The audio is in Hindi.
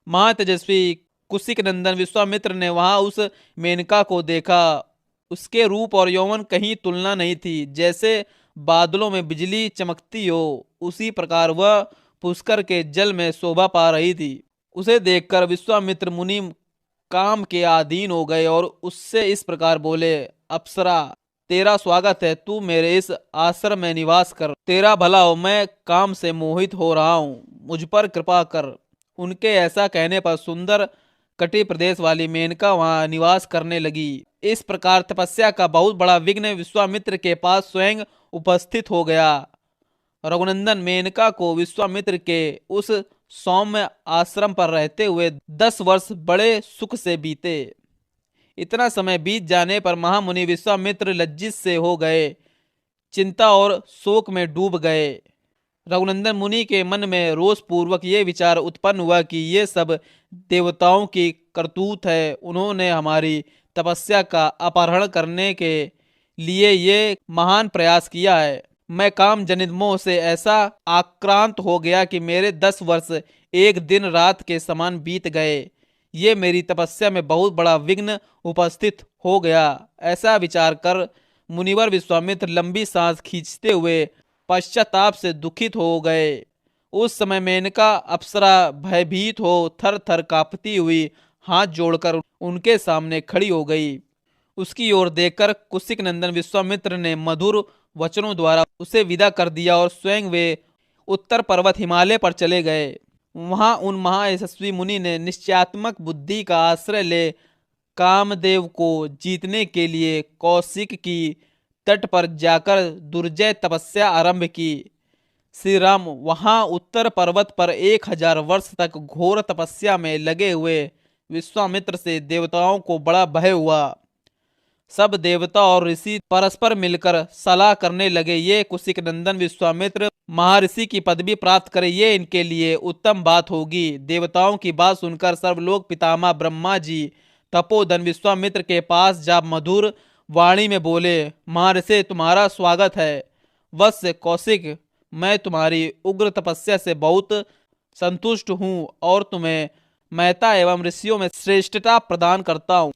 महातेजस्वी कुशिक नंदन विश्वामित्र ने वहां उस मेनका को देखा। उसके रूप और यौवन कहीं तुलना नहीं थी। जैसे बादलों में बिजली चमकती हो, उसी प्रकार वह पुष्कर के जल में शोभा पा रही थी। उसे देखकर विश्वामित्र मुनि काम के अधीन हो गए और उससे इस प्रकार बोले, अप्सरा, तेरा स्वागत है। तू मेरे इस आश्रम में निवास कर। तेरा भला हो, मैं काम से मोहित हो रहा हूँ, मुझ पर कृपा कर। उनके ऐसा कहने पर सुंदर कटी प्रदेश वाली मेनका वहां निवास करने लगी। इस प्रकार तपस्या का बहुत बड़ा विघ्न विश्वामित्र के पास स्वयं उपस्थित हो गया। रघुनंदन मेनका को विश्वामित्र के उस सौम्य आश्रम पर रहते हुए 10 वर्ष बड़े सुख से बीते। इतना समय बीत जाने पर महामुनि विश्वामित्र लज्जित से हो गए, चिंता और शोक में डूब गए। रघुनंदन मुनि के मन में रोष पूर्वक ये विचार उत्पन्न हुआ कि ये सब देवताओं की करतूत है। उन्होंने हमारी तपस्या का अपहरण करने के लिए ये महान प्रयास किया है। मैं काम जनित मोह से ऐसा आक्रांत हो गया कि मेरे 10 वर्ष एक दिन रात के समान बीत गए। ये मेरी तपस्या में बहुत बड़ा विघ्न उपस्थित हो गया। ऐसा विचार कर मुनिवर विश्वामित्र लंबी सांस खींचते हुए पश्चाताप से दुखित हो गए। उस समय मेनका अप्सरा भयभीत हो थर थर कांपती हुई हाथ जोड़कर उनके सामने खड़ी हो गई। उसकी ओर देखकर कुशिक नंदन विश्वामित्र ने मधुर वचनों द्वारा उसे विदा कर दिया और स्वयं वे उत्तर पर्वत हिमालय पर चले गए। वहां उन महायशस्वी मुनि ने निश्चयात्मक बुद्धि का आश्रय ले कामदेव को जीतने के लिए कौशिक की तट पर जाकर दुर्जय तपस्या आरंभ की। श्री राम वहां उत्तर पर्वत पर 1000 वर्ष तक घोर तपस्या में लगे हुए विश्वामित्र से देवताओं को बड़ा भय हुआ। सब देवता और ऋषि परस्पर मिलकर सलाह करने लगे, ये कुशिक नंदन विश्वामित्र महर्षि की पदवी प्राप्त करे, ये इनके लिए उत्तम बात होगी। देवताओं की बात सुनकर सर्वलोक पितामह ब्रह्मा जी तपोधन विश्वामित्र के पास जा मधुर वाणी में बोले, महर्षि तुम्हारा स्वागत है। वत्स कौशिक, मैं तुम्हारी उग्र तपस्या से बहुत संतुष्ट हूँ और तुम्हें महता एवं ऋषियों में श्रेष्ठता प्रदान करता हूँ।